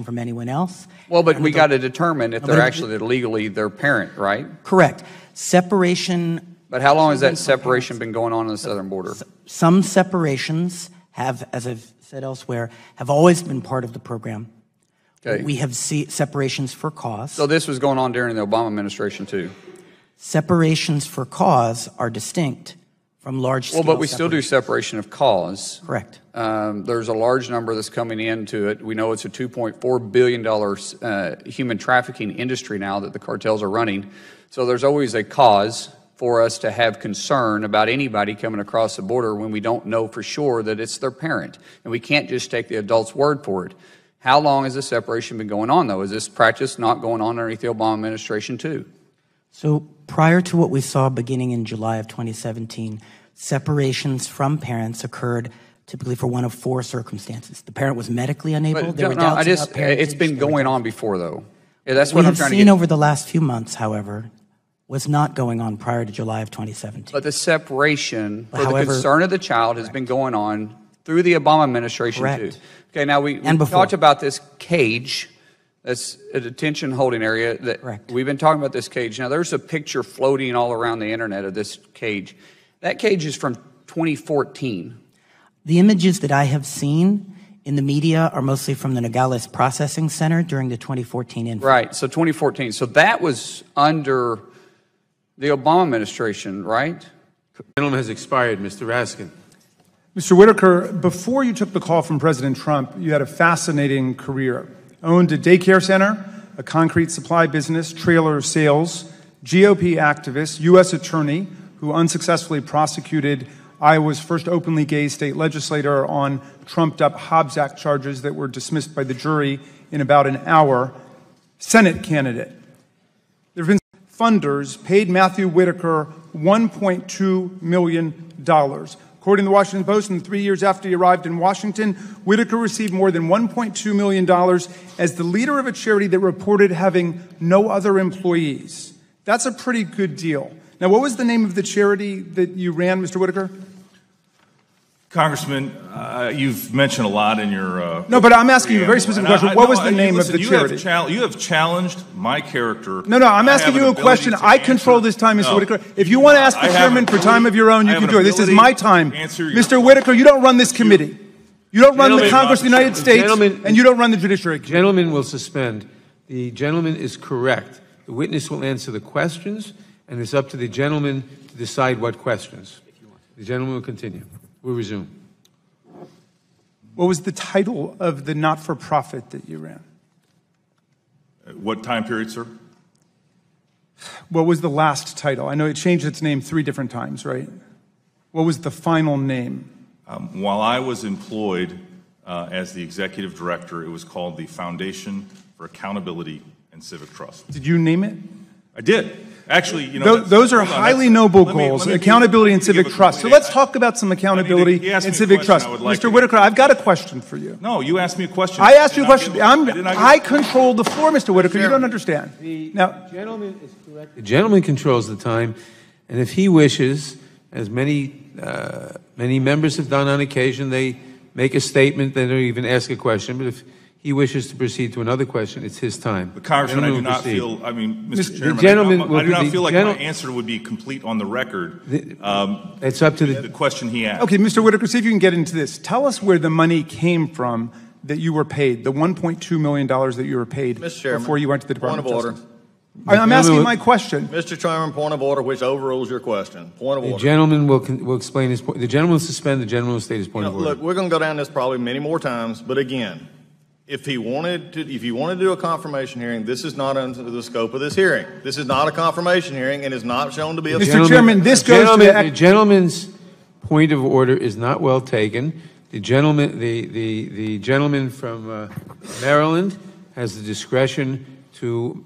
from anyone else. Well, but we got to determine if they're actually legally their parent, right? Correct. Separation. But how long has that separation been going on the southern border? Some separations have, as I've said elsewhere, have always been part of the program. Okay. We have separations for cause. So this was going on during the Obama administration too? Separations for cause are distinct from large-scale Well, but we still do separation of cause. Correct. There's a large number that's coming into it. We know it's a $2.4 billion human trafficking industry now that the cartels are running. So there's always a cause for us to have concern about anybody coming across the border when we don't know for sure that it's their parent. And we can't just take the adult's word for it. How long has this separation been going on, though? Is this practice not going on underneath the Obama administration, too? So prior to what we saw beginning in July of 2017, separations from parents occurred typically for one of four circumstances. The parent was medically unable. It's been going on before, though. Yeah, that's what I'm trying to get. What we have seen over the last few months, however, was not going on prior to July of 2017. But the separation for the concern of the child has been going on through the Obama administration, too. Okay, now we talked about this cage. That's a detention holding area. We've been talking about this cage. Now, there's a picture floating all around the internet of this cage. That cage is from 2014. The images that I have seen in the media are mostly from the Nogales Processing Center during the 2014 incident. Right, so 2014. So that was under the Obama administration, right? The gentleman has expired, Mr. Raskin. Mr. Whitaker, before you took the call from President Trump, you had a fascinating career. Owned a daycare center, a concrete supply business, trailer sales, GOP activist, U.S. attorney who unsuccessfully prosecuted Iowa's first openly gay state legislator on trumped-up Hobbs Act charges that were dismissed by the jury in about an hour, Senate candidate. There have been funders paid Matthew Whitaker $1.2 million. According to the Washington Post, in the 3 years after he arrived in Washington, Whitaker received more than $1.2 million as the leader of a charity that reported having no other employees. That's a pretty good deal. Now, what was the name of the charity that you ran, Mr. Whitaker? Congressman, you've mentioned a lot in your... No, but I'm asking you a very specific question. What was the name of the charity? You have challenged my character. No, I'm asking you a question. I control this time, Mr. Whitaker. If you want to ask the chairman for time of your own, you can do it. This is my time. Mr. Whitaker, you don't run this committee. You don't run the Congress of the United States, and you don't run the Judiciary Committee. Gentleman will suspend. The gentleman is correct. The witness will answer the questions, and it's up to the gentleman to decide what questions. The gentleman will continue. We'll resume. What was the title of the not-for-profit that you ran? What time period, sir? What was the last title? I know it changed its name 3 different times, right? What was the final name? While I was employed as the executive director, it was called the Foundation for Accountability and Civic Trust. Did you name it? I did. Actually, you know, those are highly noble goals, accountability and civic trust. So let's talk about some accountability and civic trust. Mr. Whitaker, I've got a question for you. No, you asked me a question. I asked you a question. I control the floor, Mr. Whitaker. You don't understand. Now, gentleman is correct. The gentleman controls the time, and if he wishes, as many members have done on occasion, they make a statement, they don't even ask a question, but if he wishes to proceed to another question, it's his time. But Congressman, I do not feel, Mr. Chairman, I do not feel like my answer would be complete on the record. It's up to the question he asked. Okay, Mr. Whitaker, see if you can get into this. Tell us where the money came from that you were paid, the $1.2 million that you were paid before you went to the Department of Justice. I'm asking my question. Mr. Chairman, point of order, which overrules your question. Point of order. The gentleman will explain his point. The gentleman will suspend. The gentleman will state his point of order. Look, we're going to go down this probably many more times, but again, if you wanted to do a confirmation hearing, this is not under the scope of this hearing. This is not a confirmation hearing and is not shown to be a... Mr. Chairman, this goes to... The gentleman's point of order is not well taken. The gentleman, the gentleman from Maryland has the discretion to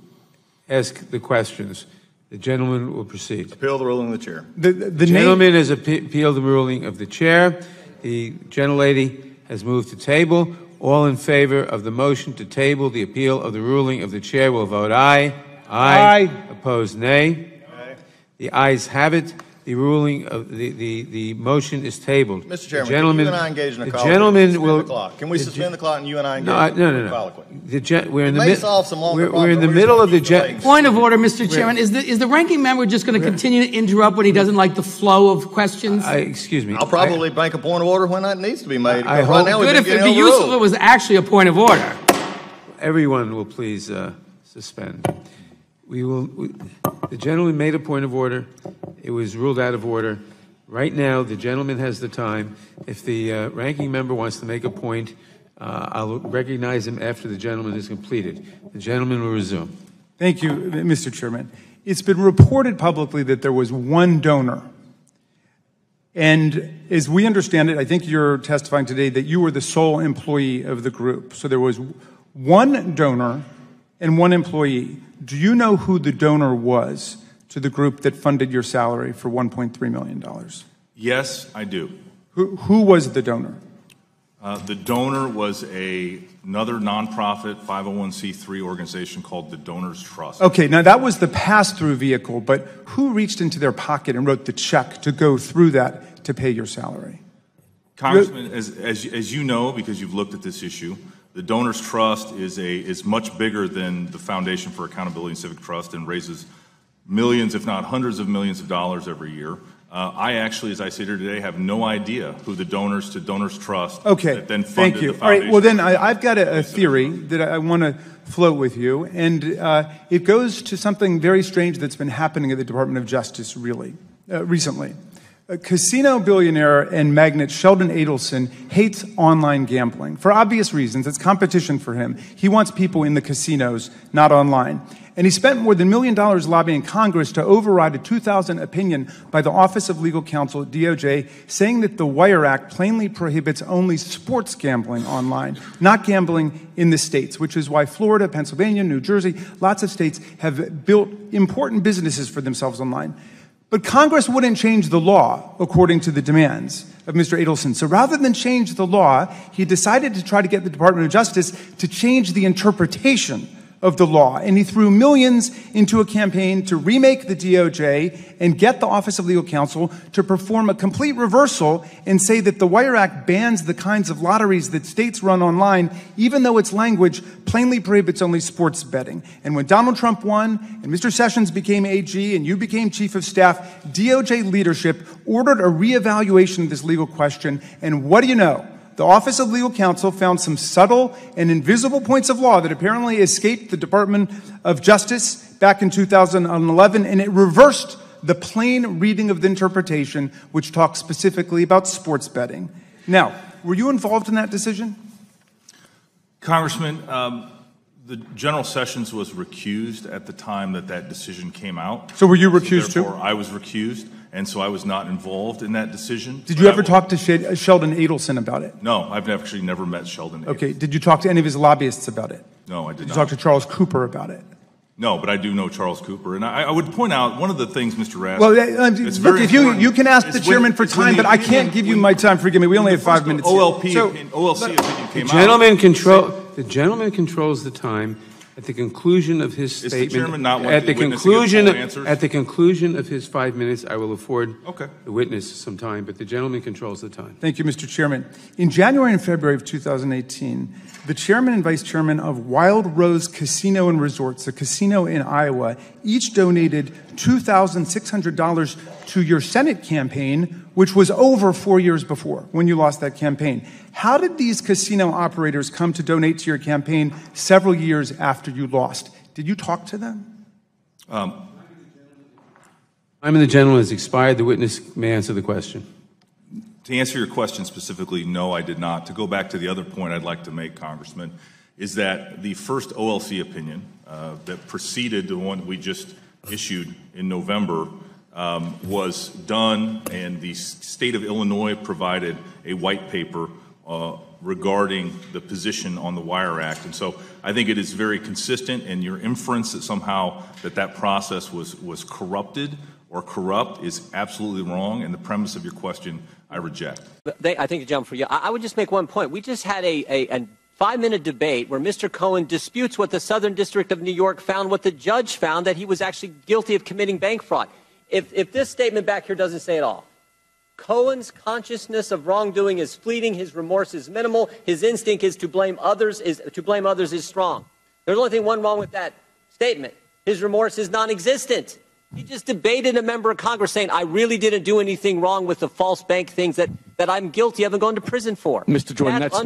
ask the questions. The gentleman will proceed. Appeal the ruling of the chair. The gentleman has appealed the ruling of the chair. The gentlelady has moved to table. All in favor of the motion to table the appeal of the ruling of the chair will vote aye. Aye. Opposed, nay. Aye. The ayes have it. the ruling of the motion is tabled. Mr. Chairman, gentleman, can you and I engage in a the colloquy? gentleman Suspend will. the clock. Can we suspend the clock and you and I engage No. colloquy? We're in the may solve some longer we're in the problems, middle of the. Point of order, Mr. Chairman. Is the ranking member just going to continue to interrupt when he doesn't like the flow of questions? Excuse me. I'll probably make a point of order when that needs to be made. I Right hope- now, we've Good been if it'd getting be useful if it overruled. was actually a point of order. Everyone will please suspend. The gentleman made a point of order. It was ruled out of order. Right now, the gentleman has the time. If the ranking member wants to make a point, I'll recognize him after the gentleman is completed. The gentleman will resume. Thank you, Mr. Chairman. It's been reported publicly that there was one donor. And as we understand it, I think you're testifying today that you were the sole employee of the group. So there was one donor and one employee. Do you know who the donor was to the group that funded your salary for $1.3 million? Yes, I do. Who was the donor? The donor was another nonprofit 501c3 organization called the Donors Trust. Okay, now that was the pass-through vehicle, but who reached into their pocket and wrote the check to go through that to pay your salary? Congressman, as you know, because you've looked at this issue, the Donors Trust is much bigger than the Foundation for Accountability and Civic Trust and raises millions, if not hundreds of millions of dollars every year. I actually, as I sit here today, have no idea who the donors to Donors Trust that then funded thank you. the All right, foundation. well then I've got a theory that I want to float with you, and it goes to something very strange that's been happening at the Department of Justice recently. A casino billionaire and magnate Sheldon Adelson hates online gambling for obvious reasons. It's competition for him. He wants people in the casinos, not online. And he spent more than $1 million lobbying Congress to override a 2000 opinion by the Office of Legal Counsel, DOJ, saying that the Wire Act plainly prohibits only sports gambling online, not gambling in the states, which is why Florida, Pennsylvania, New Jersey, lots of states have built important businesses for themselves online. But Congress wouldn't change the law according to the demands of Mr. Adelson. So rather than change the law, he decided to try to get the Department of Justice to change the interpretation of the law. And he threw millions into a campaign to remake the DOJ and get the Office of Legal Counsel to perform a complete reversal and say that the Wire Act bans the kinds of lotteries that states run online, even though its language plainly prohibits only sports betting. And when Donald Trump won and Mr. Sessions became AG and you became Chief of Staff, DOJ leadership ordered a reevaluation of this legal question. And what do you know? The Office of Legal Counsel found some subtle and invisible points of law that apparently escaped the Department of Justice back in 2011, and it reversed the plain reading of the interpretation, which talks specifically about sports betting. Now, were you involved in that decision? Congressman, the General Sessions was recused at the time that decision came out. So were you recused too? I was recused, and so I was not involved in that decision. Did you ever talk to Sheldon Adelson about it? No, I've actually never met Sheldon Adelson. Okay. Did you talk to any of his lobbyists about it? No, I did not. Did you talk to Charles Cooper about it? No, but I do know Charles Cooper. And I would point out one of the things, Mr. Rask. Well, look, if you can ask the chairman for time, but I can't give you my time. Forgive me. We only have 5 minutes. OLC opinion came out. The gentleman controls the time. At the conclusion of his statement, the chairman not at the conclusion of his 5 minutes, I will afford the witness some time, but the gentleman controls the time. Thank you, Mr. Chairman. In January and February of 2018, the chairman and vice chairman of Wild Rose Casino and Resorts, a casino in Iowa, each donated $2,600 to your Senate campaign, which was over 4 years before when you lost that campaign. How did these casino operators come to donate to your campaign several years after you lost? Did you talk to them? Time of the gentleman has expired. The witness may answer the question. To answer your question specifically, no, I did not. To go back to the other point I'd like to make, Congressman, is that the first OLC opinion that preceded the one we just issued in November was done, and the state of Illinois provided a white paper regarding the position on the Wire Act. And so I think it is very consistent, and your inference that somehow that process was corrupted or corrupt is absolutely wrong, and the premise of your question I reject. I think, John, for you, I would just make one point. We just had a 5-minute debate where Mr. Cohen disputes what the Southern District of New York found, what the judge found, that he was actually guilty of committing bank fraud. if this statement back here doesn't say it all, Cohen's consciousness of wrongdoing is fleeting. His remorse is minimal. His instinct is to blame others. Is strong. There's only one wrong with that statement. His remorse is non-existent. He just debated a member of Congress saying, "I really didn't do anything wrong with the false bank things that I'm guilty of and going to prison for." Mr. Jordan, that's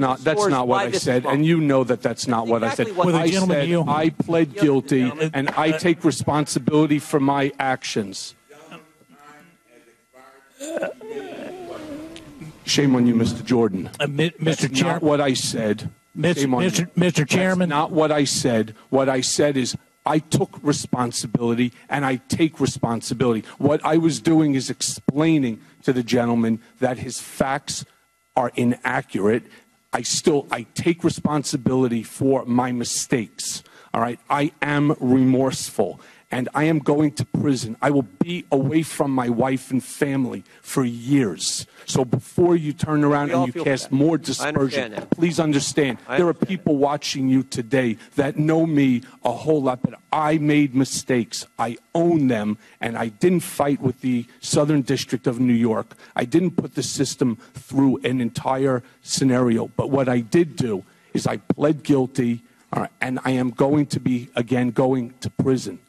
not what I said, and you know that's not what I said. I pled guilty, and I take responsibility for my actions. Shame on you, Mr. Jordan. Mr. Chairman, not what I said. Mr. Chairman, that's not what I said. What I said is I took responsibility, and I take responsibility. What I was doing is explaining to the gentleman that his facts are inaccurate. I take responsibility for my mistakes. All right, I am remorseful. And I am going to prison. I will be away from my wife and family for years. So before you turn around and you cast more dispersion, please understand, there are people watching you today that know me a whole lot, but I made mistakes. I own them, and I didn't fight with the Southern District of New York. I didn't put the system through an entire scenario. But what I did do is I pled guilty, and I am going to be, again, going to prison.